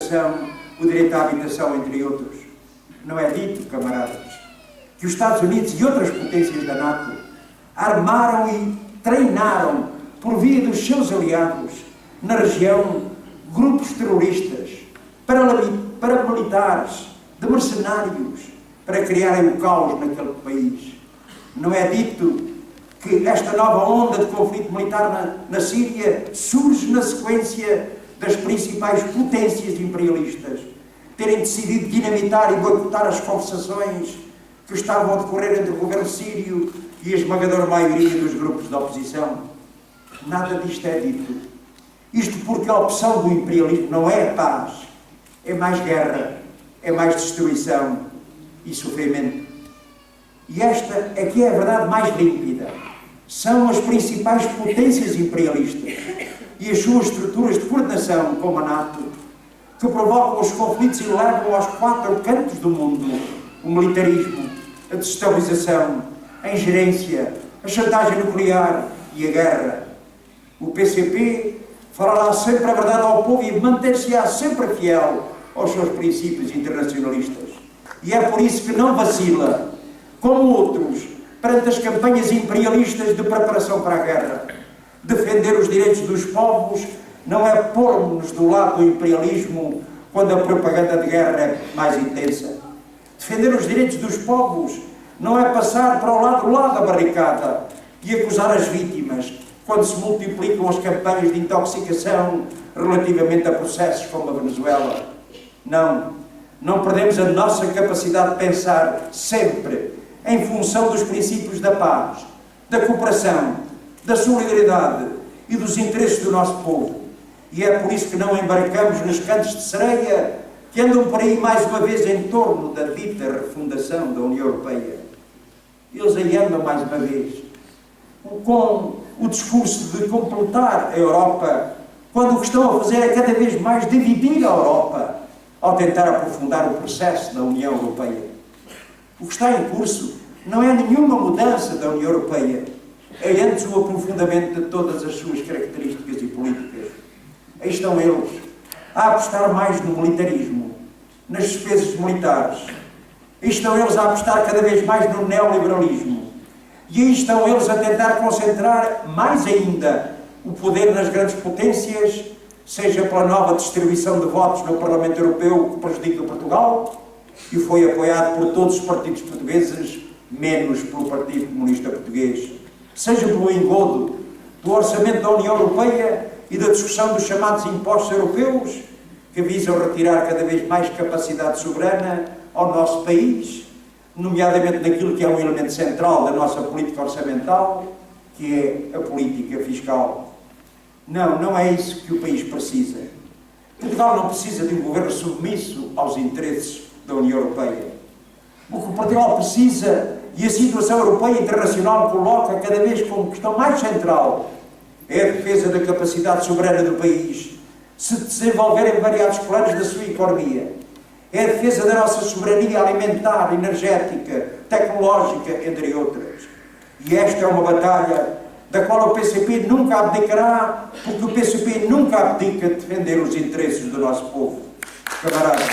educação, o direito à habitação, entre outros. Não é dito, camaradas, que os Estados Unidos e outras potências da NATO armaram e treinaram, por via dos seus aliados, na região, grupos terroristas, paramilitares, de mercenários, para criarem o caos naquele país. Não é dito que esta nova onda de conflito militar na Síria surge na sequência das principais potências imperialistas terem decidido dinamitar e boicotar as conversações que estavam a decorrer entre o governo sírio e a esmagadora maioria dos grupos da oposição. Nada disto é dito. Isto porque a opção do imperialismo não é a paz, é mais guerra, é mais destruição e sofrimento. E esta é que é a verdade mais límpida. São as principais potências imperialistas e as suas estruturas de coordenação, como a NATO, que provocam os conflitos e levam aos 4 cantos do mundo o militarismo, a desestabilização, a ingerência, a chantagem nuclear e a guerra. O PCP falará sempre a verdade ao povo e manter-se-á sempre fiel aos seus princípios internacionalistas. E é por isso que não vacila, como outros, perante as campanhas imperialistas de preparação para a guerra. Defender os direitos dos povos não é pôr-nos do lado do imperialismo quando a propaganda de guerra é mais intensa. Defender os direitos dos povos não é passar para o lado da barricada e acusar as vítimas quando se multiplicam as campanhas de intoxicação relativamente a processos como a Venezuela. Não perdemos a nossa capacidade de pensar sempre em função dos princípios da paz, da cooperação, da solidariedade e dos interesses do nosso povo. E é por isso que não embarcamos nos cantos de sereia que andam por aí mais uma vez em torno da dita refundação da União Europeia. Eles aí andam mais uma vez com o discurso de completar a Europa, quando o que estão a fazer é cada vez mais dividir a Europa ao tentar aprofundar o processo da União Europeia. O que está em curso não é nenhuma mudança da União Europeia, é antes o aprofundamento de todas as suas características e políticas. Aí estão eles a apostar mais no militarismo, nas despesas militares. Aí estão eles a apostar cada vez mais no neoliberalismo. E aí estão eles a tentar concentrar mais ainda o poder nas grandes potências, seja pela nova distribuição de votos no Parlamento Europeu que prejudica Portugal, e foi apoiado por todos os partidos portugueses, menos pelo Partido Comunista Português, seja pelo engodo do orçamento da União Europeia e da discussão dos chamados impostos europeus, que visam retirar cada vez mais capacidade soberana ao nosso país, nomeadamente naquilo que é um elemento central da nossa política orçamental, que é a política fiscal. Não é isso que o país precisa. Portugal não precisa de um governo submisso aos interesses da União Europeia. O que Portugal precisa, e a situação europeia e internacional coloca cada vez como questão mais central, é a defesa da capacidade soberana do país se desenvolver em variados planos da sua economia. É a defesa da nossa soberania alimentar, energética, tecnológica, entre outras. E esta é uma batalha da qual o PCP nunca abdicará, porque o PCP nunca abdica de defender os interesses do nosso povo. Camaradas.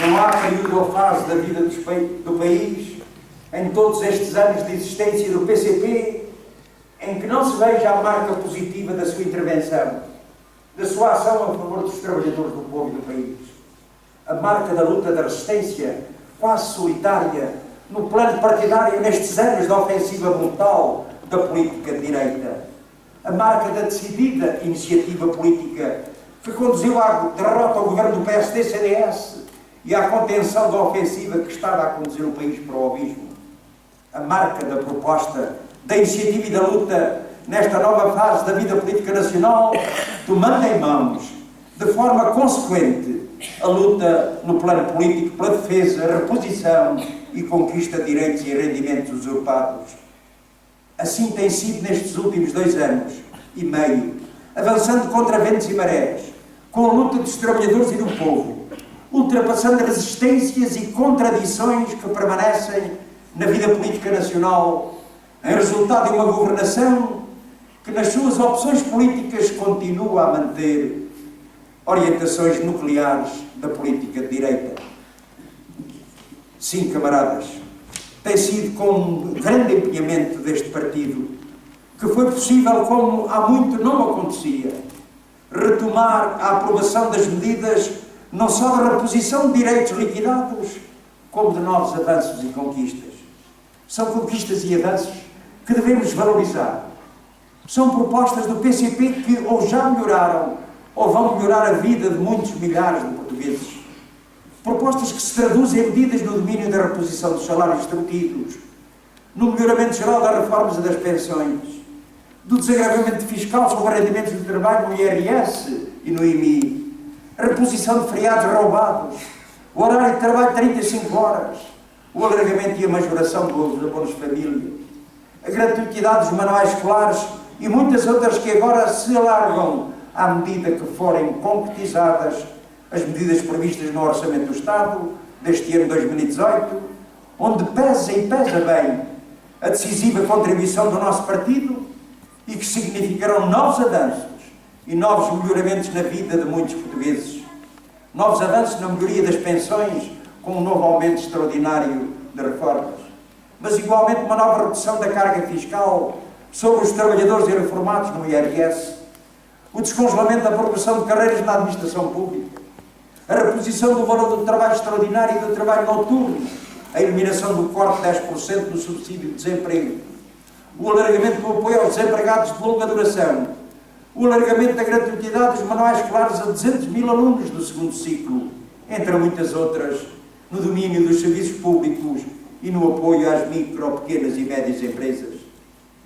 Não há período ou fase da vida do país, em todos estes anos de existência do PCP, em que não se veja a marca positiva da sua intervenção, da sua ação a favor dos trabalhadores do povo e do país. A marca da luta da resistência, quase solitária, no plano partidário nestes anos da ofensiva brutal da política de direita. A marca da decidida iniciativa política que conduziu à derrota ao governo do PSD-CDS e à contenção da ofensiva que estava a conduzir o país para o abismo. A marca da proposta, da iniciativa e da luta nesta nova fase da vida política nacional, tomando em mãos, de forma consequente, a luta no plano político pela defesa, reposição e conquista de direitos e rendimentos usurpados. Assim tem sido nestes últimos 2 anos e meio, avançando contra ventos e marés, com a luta dos trabalhadores e do povo, ultrapassando resistências e contradições que permanecem na vida política nacional, em resultado de uma governação que nas suas opções políticas continua a manter orientações nucleares da política de direita. Sim, camaradas, tem sido com um grande empenhamento deste partido que foi possível, como há muito não acontecia, retomar a aprovação das medidas não só da reposição de direitos liquidados, como de novos avanços e conquistas. São conquistas e avanços que devemos valorizar. São propostas do PCP que ou já melhoraram ou vão melhorar a vida de muitos milhares de portugueses. Propostas que se traduzem em medidas no domínio da reposição dos salários extorquidos, no melhoramento geral das reformas e das pensões, do desagravamento fiscal sobre rendimentos de trabalho no IRS e no IMI, a reposição de feriados roubados, o horário de trabalho de 35 horas, o alargamento e a majoração dos abonos de família, a gratuitidade dos manuais escolares e muitas outras que agora se alargam à medida que forem concretizadas as medidas previstas no Orçamento do Estado deste ano 2018, onde pesa e pesa bem a decisiva contribuição do nosso partido e que significarão novos avanços e novos melhoramentos na vida de muitos portugueses. Novos avanços na melhoria das pensões, com um novo aumento extraordinário de reformas. Mas, igualmente, uma nova redução da carga fiscal sobre os trabalhadores e reformados no IRS, o descongelamento da progressão de carreiras na administração pública, a reposição do valor do trabalho extraordinário e do trabalho noturno, a eliminação do corte de 10% do subsídio de desemprego, o alargamento do apoio aos desempregados de longa duração, o alargamento da gratuitidade dos manuais escolares a 200 mil alunos do segundo ciclo, entre muitas outras, no domínio dos serviços públicos e no apoio às micro, pequenas e médias empresas.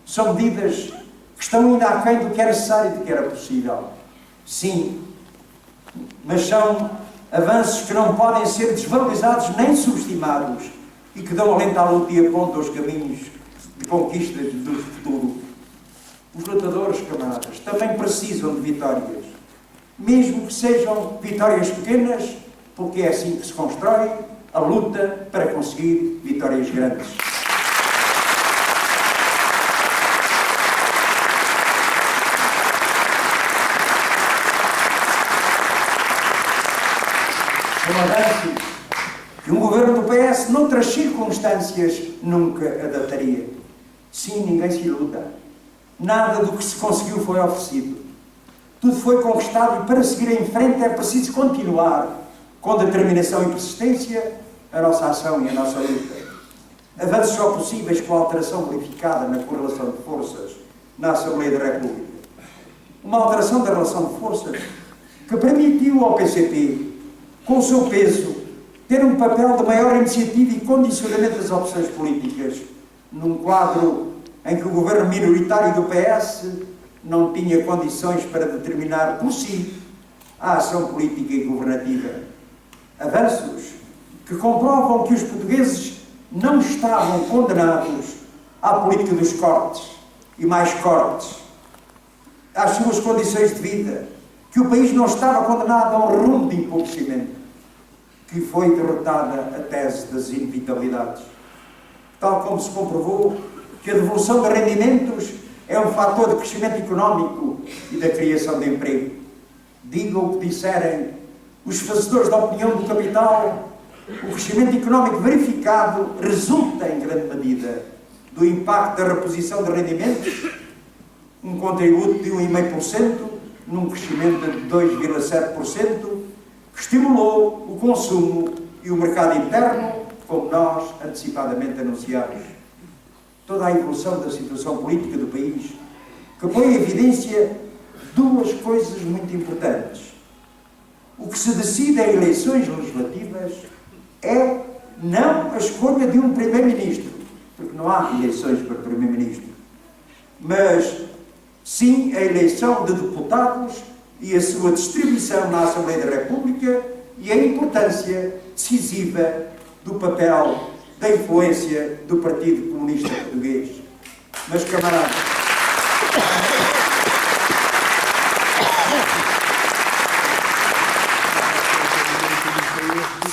São medidas que estão ainda aquém do que é necessário e do que era possível. Sim, mas são avanços que não podem ser desvalorizados nem subestimados e que dão alento à luta e apontam os caminhos de conquistas do futuro. Os lutadores, camaradas, também precisam de vitórias, mesmo que sejam vitórias pequenas, porque é assim que se constrói a luta para conseguir vitórias grandes. São avanços que um governo do PS, noutras circunstâncias, nunca adaptaria. Sim, ninguém se iluda. Nada do que se conseguiu foi oferecido. Tudo foi conquistado e para seguir em frente é preciso continuar com determinação e persistência a nossa ação e a nossa luta. Avanços só possíveis com a alteração verificada na correlação de forças na Assembleia da República. Uma alteração da relação de forças que permitiu ao PCP, com o seu peso, ter um papel de maior iniciativa e condicionamento das opções políticas, num quadro em que o governo minoritário do PS não tinha condições para determinar por si a ação política e governativa. Avanços que comprovam que os portugueses não estavam condenados à política dos cortes e mais cortes, às suas condições de vida, que o país não estava condenado a um rumo de empobrecimento, que foi derrotada a tese das inevitabilidades. Tal como se comprovou que a devolução de rendimentos é um fator de crescimento económico e da criação de emprego. Digam o que disserem os fazedores da opinião do capital, o crescimento económico verificado resulta, em grande medida, do impacto da reposição de rendimentos, um contributo de 1,5%, num crescimento de 2,7%, que estimulou o consumo e o mercado interno, como nós antecipadamente anunciámos. Toda a evolução da situação política do país, que põe em evidência duas coisas muito importantes. O que se decide em eleições legislativas é não a escolha de um primeiro-ministro, porque não há eleições para primeiro-ministro, mas sim a eleição de deputados e a sua distribuição na Assembleia da República e a importância decisiva do papel da influência do Partido Comunista Português. Mas, camaradas,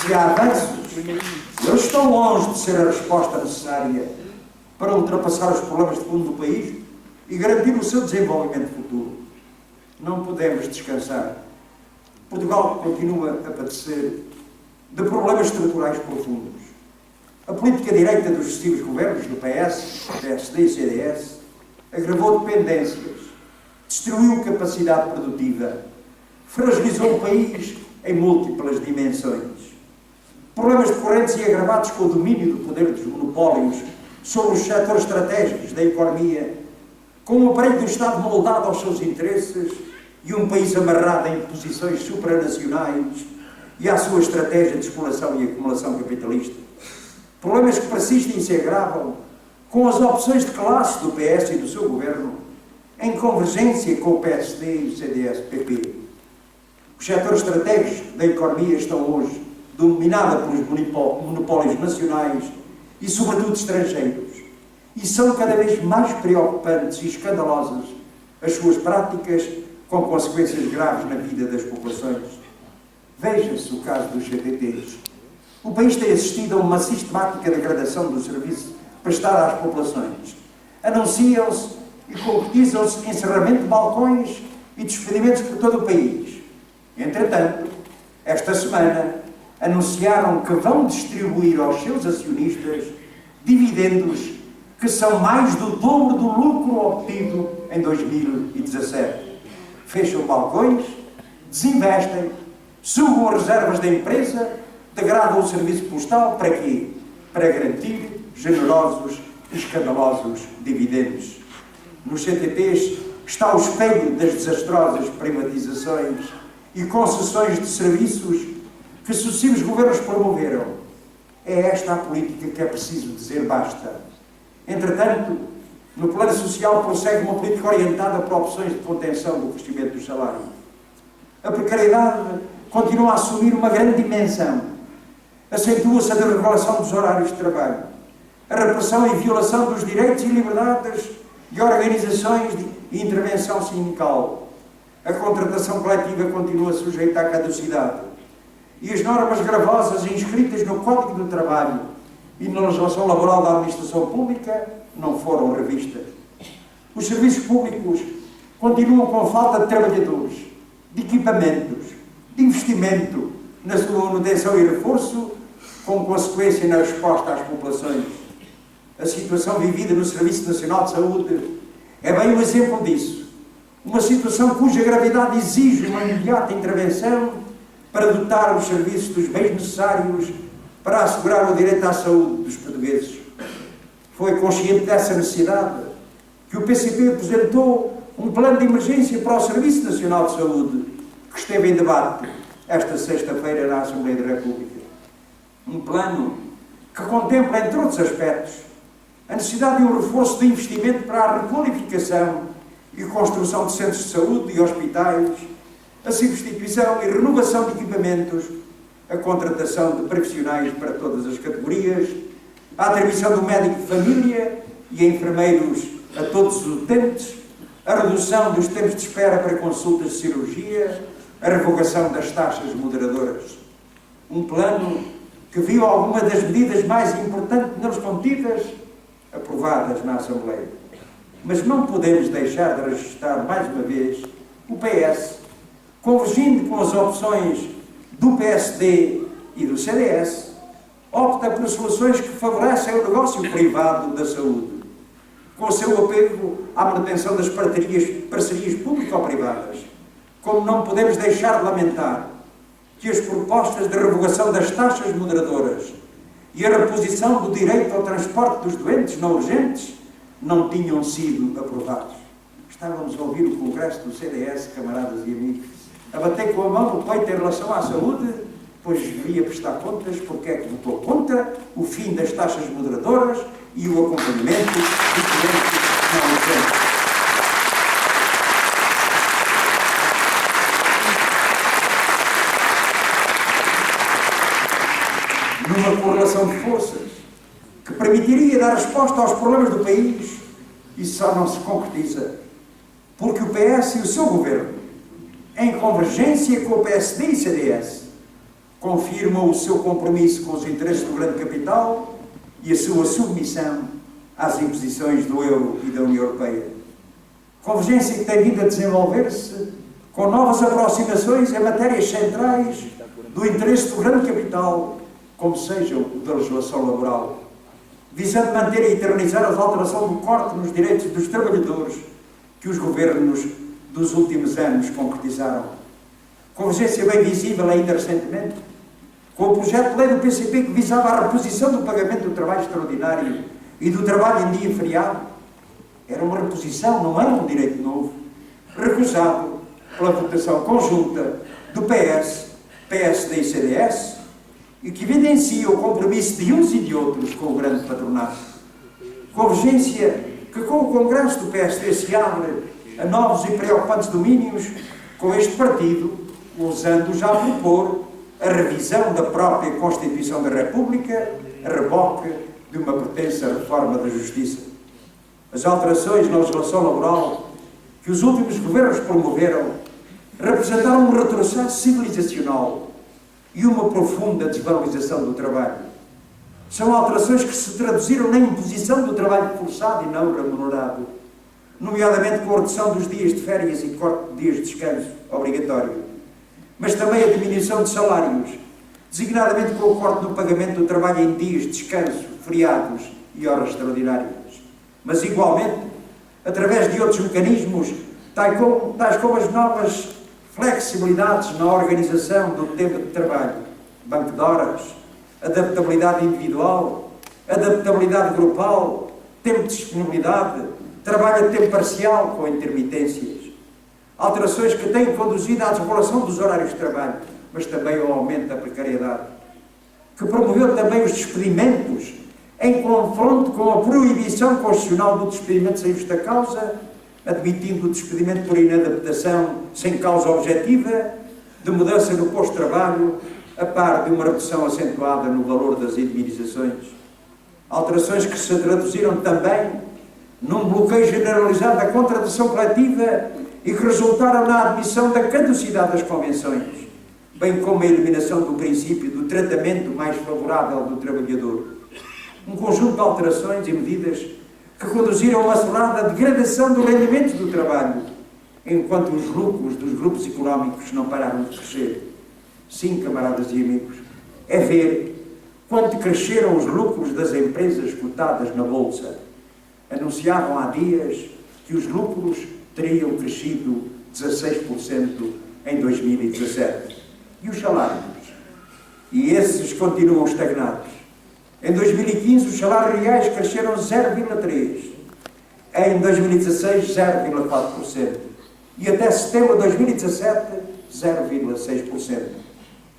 se há avanços Eles estão longe de ser a resposta necessária para ultrapassar os problemas de fundo do país e garantir o seu desenvolvimento futuro. Não podemos descansar. Portugal continua a padecer de problemas estruturais profundos. A política direita dos sucessivos governos do PS, PSD e CDS agravou dependências, destruiu capacidade produtiva, fragilizou o país em múltiplas dimensões. Problemas decorrentes e agravados com o domínio do poder dos monopólios sobre os setores estratégicos da economia, com um aparelho do Estado moldado aos seus interesses e um país amarrado em posições supranacionais e à sua estratégia de exploração e acumulação capitalista. Problemas que persistem e se agravam com as opções de classe do PS e do seu governo em convergência com o PSD e o CDS-PP. Os setores estratégicos da economia estão hoje dominados pelos monopólios nacionais e, sobretudo, estrangeiros, e são cada vez mais preocupantes e escandalosas as suas práticas, com consequências graves na vida das populações. Veja-se o caso dos CTTs. O país tem assistido a uma sistemática degradação do serviço prestado às populações. Anunciam-se e concretizam-se encerramento de balcões e despedimentos por todo o país. Entretanto, esta semana, anunciaram que vão distribuir aos seus acionistas dividendos que são mais do dobro do lucro obtido em 2017. Fecham balcões, desinvestem, sugam as reservas da empresa, degradam o serviço postal, para quê? Para garantir generosos e escandalosos dividendos. Nos CTTs está o espelho das desastrosas privatizações e concessões de serviços que sucessivos governos promoveram. É esta a política que é preciso dizer basta. Entretanto, no plano social prossegue uma política orientada para opções de contenção do crescimento do salário. A precariedade continua a assumir uma grande dimensão. Acentua-se a desregulação dos horários de trabalho, a repressão e violação dos direitos e liberdades de organizações e intervenção sindical. A contratação coletiva continua sujeita à caducidade. E as normas gravosas inscritas no Código do Trabalho e na legislação laboral da administração pública não foram revistas. Os serviços públicos continuam com falta de trabalhadores, de equipamentos, de investimento na sua manutenção e reforço, com consequência na resposta às populações. A situação vivida no Serviço Nacional de Saúde é bem um exemplo disso. Uma situação cuja gravidade exige uma imediata intervenção para dotar os serviços dos bens necessários para assegurar o direito à saúde dos portugueses. Foi consciente dessa necessidade que o PCP apresentou um plano de emergência para o Serviço Nacional de Saúde, que esteve em debate esta sexta-feira na Assembleia da República. Um plano que contempla, entre outros aspectos, a necessidade de um reforço de investimento para a requalificação e construção de centros de saúde e hospitais, a substituição e renovação de equipamentos, a contratação de profissionais para todas as categorias, a atribuição do médico de família e a enfermeiros a todos os utentes, a redução dos tempos de espera para consultas de cirurgia, a revogação das taxas moderadoras. Um plano que viu algumas das medidas mais importantes neles contidas aprovadas na Assembleia. Mas não podemos deixar de registrar mais uma vez o PS, convergindo com as opções do PSD e do CDS, opta por soluções que favorecem o negócio privado da saúde, com o seu apego à manutenção das parcerias público-privadas. Como não podemos deixar de lamentar que as propostas de revogação das taxas moderadoras e a reposição do direito ao transporte dos doentes não urgentes não tinham sido aprovados. Estávamos a ouvir o Congresso do CDS, camaradas e amigos, a bater com a mão no peito em relação à saúde, pois deveria prestar contas porque é que votou contra o fim das taxas moderadoras e o acompanhamento dos doentes não urgentes. Numa correlação de forças que permitiria dar resposta aos problemas do país, isso só não se concretiza, porque o PS e o seu governo, em convergência com o PSD e CDS, confirmam o seu compromisso com os interesses do grande capital e a sua submissão às imposições do euro e da União Europeia. Convergência que tem vindo a desenvolver-se com novas aproximações em matérias centrais do interesse do grande capital, como seja o da legislação laboral, visando manter e eternizar a alteração do corte nos direitos dos trabalhadores que os governos dos últimos anos concretizaram. Convergência bem visível ainda recentemente, com o projeto de lei do PCP que visava a reposição do pagamento do trabalho extraordinário e do trabalho em dia feriado. Era uma reposição, não era um direito novo, recusado pela votação conjunta do PS, PSD e CDS, e que evidencia o compromisso de uns e de outros com o grande patronato. Convergência que, com o Congresso do PSD, se abre a novos e preocupantes domínios, com este partido, ousando já propor a revisão da própria Constituição da República, a reboque de uma pretensa reforma da Justiça. As alterações na legislação laboral que os últimos governos promoveram representaram um retrocesso civilizacional e uma profunda desvalorização do trabalho. São alterações que se traduziram na imposição do trabalho forçado e não remunerado, nomeadamente com a redução dos dias de férias e corte de dias de descanso obrigatório, mas também a diminuição de salários, designadamente com o corte do pagamento do trabalho em dias de descanso, feriados e horas extraordinárias. Mas, igualmente, através de outros mecanismos, tais como as novas flexibilidades na organização do tempo de trabalho, banco de horas, adaptabilidade individual, adaptabilidade grupal, tempo de disponibilidade, trabalho a tempo parcial com intermitências. Alterações que têm conduzido à desregulação dos horários de trabalho, mas também ao aumento da precariedade. Que promoveu também os despedimentos em confronto com a proibição constitucional do despedimento sem justa causa, admitindo o despedimento por inadaptação sem causa objetiva, de mudança no posto de trabalho, a par de uma redução acentuada no valor das indemnizações. Alterações que se traduziram também num bloqueio generalizado da contratação coletiva e que resultaram na admissão da caducidade das convenções, bem como a eliminação do princípio do tratamento mais favorável do trabalhador. Um conjunto de alterações e medidas que conduziram a uma acelerada degradação do rendimento do trabalho, enquanto os lucros dos grupos económicos não pararam de crescer. Sim, camaradas e amigos, é ver quanto cresceram os lucros das empresas cotadas na Bolsa. Anunciavam há dias que os lucros teriam crescido 16% em 2017. E os salários? E esses continuam estagnados. Em 2015, os salários reais cresceram 0,3%. Em 2016, 0,4%. E até setembro de 2017, 0,6%.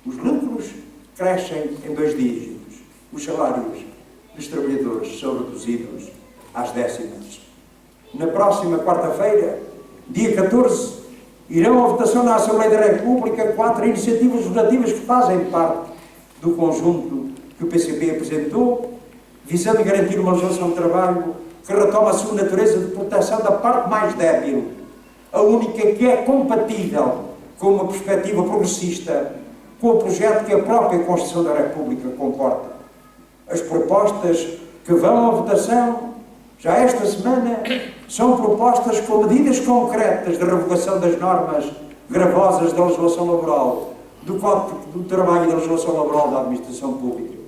Os lucros crescem em 2 dígitos. Os salários dos trabalhadores são reduzidos às décimas. Na próxima quarta-feira, dia 14, irão à votação na Assembleia da República 4 iniciativas legislativas que fazem parte do conjunto que o PCP apresentou, visando garantir uma legislação de trabalho que retoma a sua natureza de proteção da parte mais débil, a única que é compatível com uma perspectiva progressista, com o projeto que a própria Constituição da República comporta. As propostas que vão à votação já esta semana são propostas com medidas concretas de revogação das normas gravosas da legislação laboral, do Código do Trabalho e da legislação laboral da administração pública.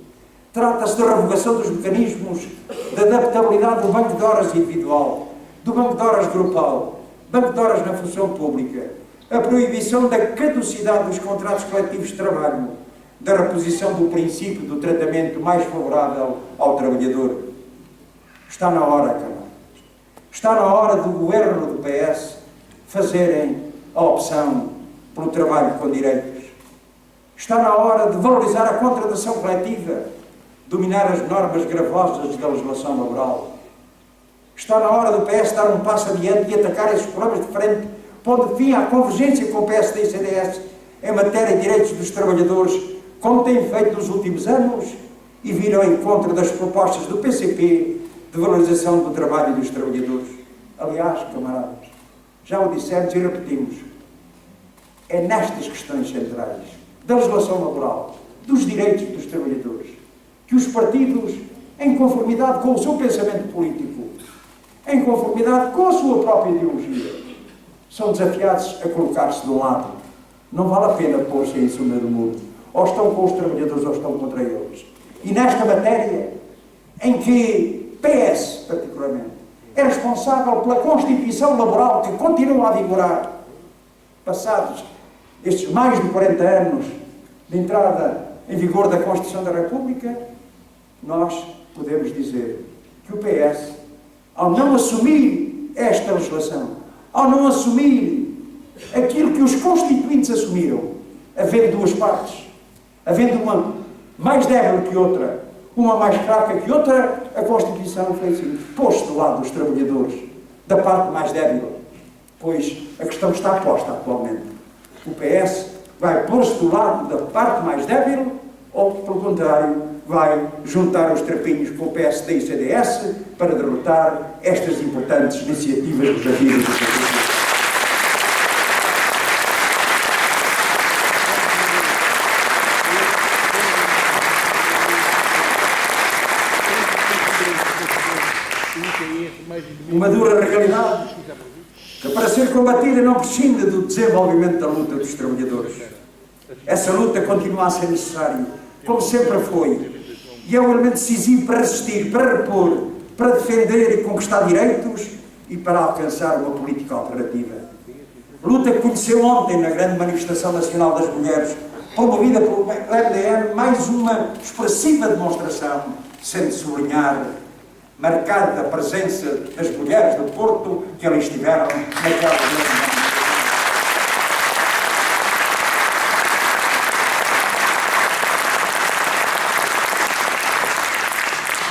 Trata-se da revogação dos mecanismos de adaptabilidade do banco de horas individual, do banco de horas grupal, banco de horas na função pública, a proibição da caducidade dos contratos coletivos de trabalho, da reposição do princípio do tratamento mais favorável ao trabalhador. Está na hora, camaradas. Está na hora do governo do PS fazerem a opção pelo trabalho com direitos. Está na hora de valorizar a contratação coletiva, dominar as normas gravosas da legislação laboral. Está na hora do PS dar um passo adiante e atacar esses problemas de frente, pondo fim à convergência com o PSD e CDS em matéria de direitos dos trabalhadores, como tem feito nos últimos anos, e vir ao encontro das propostas do PCP de valorização do trabalho e dos trabalhadores. Aliás, camaradas, já o dissemos e repetimos, é nestas questões centrais da legislação laboral, dos direitos dos trabalhadores, que os partidos, em conformidade com o seu pensamento político, em conformidade com a sua própria ideologia, são desafiados a colocar-se de um lado. Não vale a pena pôr-se em cima do muro. Ou estão com os trabalhadores ou estão contra eles. E nesta matéria, em que PS, particularmente, é responsável pela Constituição Laboral que continua a vigorar, passados estes mais de 40 anos de entrada em vigor da Constituição da República, nós podemos dizer que o PS, ao não assumir esta legislação, ao não assumir aquilo que os constituintes assumiram, havendo duas partes, havendo uma mais débil que outra, uma mais fraca que outra, a Constituição foi assim, pôs-se do lado dos trabalhadores, da parte mais débil, pois a questão está posta atualmente. O PS vai pôr-se do lado da parte mais débil ou, pelo contrário, vai juntar os trapinhos com o PSD e o CDS para derrotar estas importantes iniciativas legislativas do país. Uma dura realidade que, para ser combatida, não prescinde do desenvolvimento da luta dos trabalhadores. Essa luta continua a ser necessária, como sempre foi, e é um elemento decisivo para resistir, para repor, para defender e conquistar direitos e para alcançar uma política alternativa. Luta que conheceu ontem na grande manifestação nacional das mulheres, promovida pelo MDM, mais uma expressiva demonstração, sendo sublinhar marcada a presença das mulheres do Porto que ali estiveram naquela grande.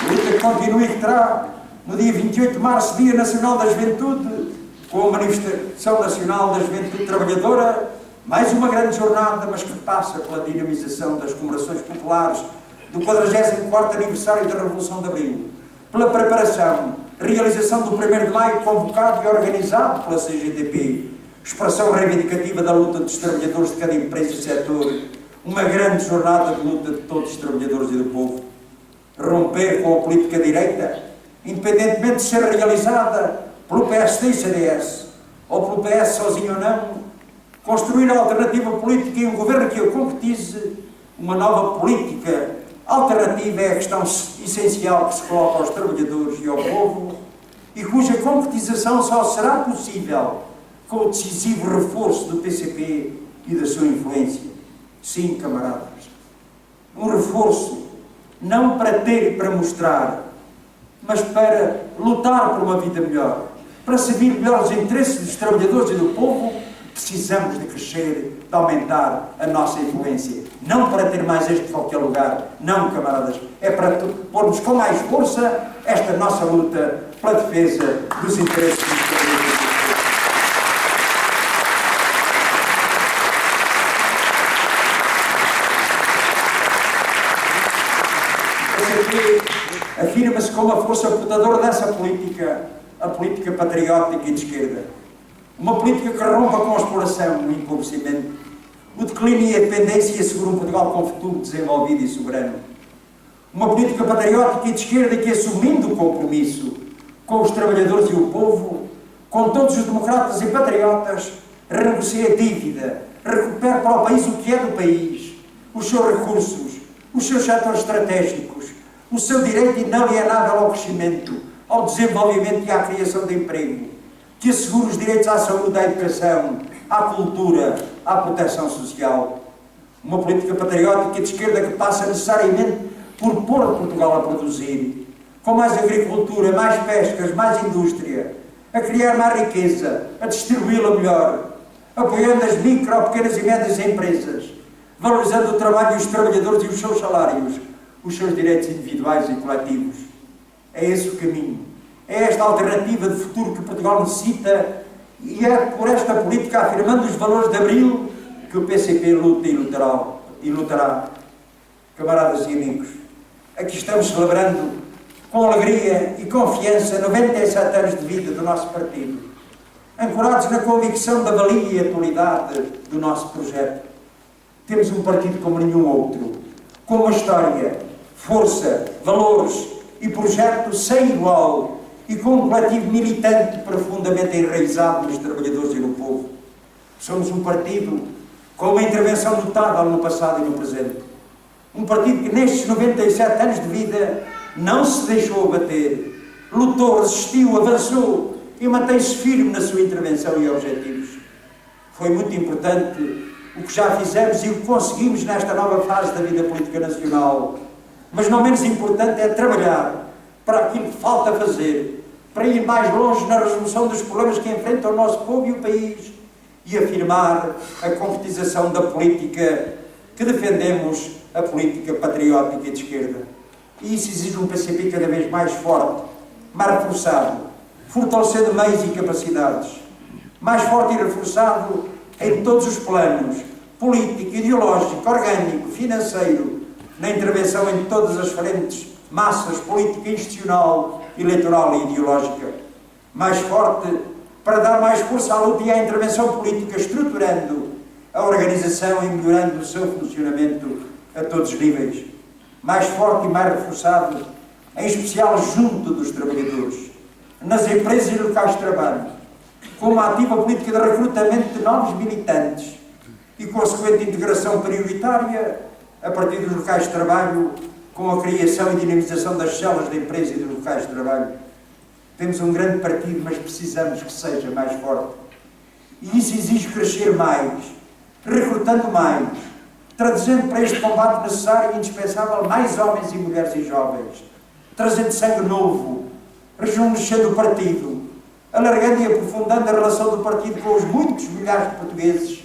Luta que continua e que terá no dia 28 de março, Dia Nacional da Juventude, com a Manifestação Nacional da Juventude Trabalhadora, mais uma grande jornada, mas que passa pela dinamização das comemorações populares do 44º aniversário da Revolução de Abril, pela preparação, realização do 1º de Maio, convocado e organizado pela CGTP, expressão reivindicativa da luta dos trabalhadores de cada empresa e setor, uma grande jornada de luta de todos os trabalhadores e do povo. Romper com a política direita, independentemente de ser realizada pelo PSD e CDS, ou pelo PS sozinho ou não, construir a alternativa política e um governo que a concretize, uma nova política alternativa é a questão essencial que se coloca aos trabalhadores e ao povo e cuja concretização só será possível com o decisivo reforço do PCP e da sua influência. Sim, camaradas, um reforço não para ter e para mostrar, mas para lutar por uma vida melhor, para servir melhor os interesses dos trabalhadores e do povo. Precisamos de crescer, de aumentar a nossa influência. Não para ter mais este em qualquer lugar. Não, camaradas. É para pormos com mais força esta nossa luta pela defesa dos interesses dos trabalhadores. Afirma-se como a força portadora dessa política, a política patriótica e de esquerda. Uma política que rompa com a exploração, o empobrecimento, o declínio e a dependência e assegura um Portugal com futuro desenvolvido e soberano. Uma política patriótica e de esquerda que, assumindo o compromisso com os trabalhadores e o povo, com todos os democratas e patriotas, renegocia a dívida, recupera para o país o que é do país, os seus recursos, os seus setores estratégicos, o seu direito inalienável ao crescimento, ao desenvolvimento e à criação de emprego, que assegura os direitos à saúde, à educação, à cultura, à proteção social. Uma política patriótica e de esquerda que passa necessariamente por pôr Portugal a produzir, com mais agricultura, mais pescas, mais indústria, a criar mais riqueza, a distribuí-la melhor, apoiando as micro, pequenas e médias empresas, valorizando o trabalho dos trabalhadores e os seus salários, os seus direitos individuais e coletivos. É esse o caminho. É esta alternativa de futuro que Portugal necessita e é por esta política, afirmando os valores de Abril, que o PCP luta e lutará. Camaradas e amigos, aqui estamos celebrando com alegria e confiança 97 anos de vida do nosso partido, ancorados na convicção da valia e atualidade do nosso projeto. Temos um partido como nenhum outro, com uma história, força, valores e projeto sem igual e com um coletivo militante profundamente enraizado nos trabalhadores e no povo. Somos um partido com uma intervenção notável no passado e no presente. Um partido que nestes 97 anos de vida não se deixou abater, lutou, resistiu, avançou e mantém-se firme na sua intervenção e objetivos. Foi muito importante o que já fizemos e o que conseguimos nesta nova fase da vida política nacional. Mas não menos importante é trabalhar para aquilo que falta fazer, para ir mais longe na resolução dos problemas que enfrentam o nosso povo e o país e afirmar a concretização da política que defendemos, a política patriótica e de esquerda. E isso exige um PCP cada vez mais forte, mais reforçado, fortalecendo meios e capacidades, mais forte e reforçado em todos os planos, político, ideológico, orgânico, financeiro, na intervenção em todas as frentes, massas, política, institucional, eleitoral e ideológica. Mais forte para dar mais força à luta e à intervenção política, estruturando a organização e melhorando o seu funcionamento a todos os níveis. Mais forte e mais reforçado, em especial junto dos trabalhadores, nas empresas e locais de trabalho, com uma ativa política de recrutamento de novos militantes e consequente integração prioritária a partir dos locais de trabalho, com a criação e dinamização das células da empresa e dos locais de trabalho. Temos um grande partido, mas precisamos que seja mais forte. E isso exige crescer mais, recrutando mais, traduzindo para este combate necessário e indispensável mais homens e mulheres e jovens, trazendo sangue novo, rejuvenescendo o partido, alargando e aprofundando a relação do partido com os muitos milhares de portugueses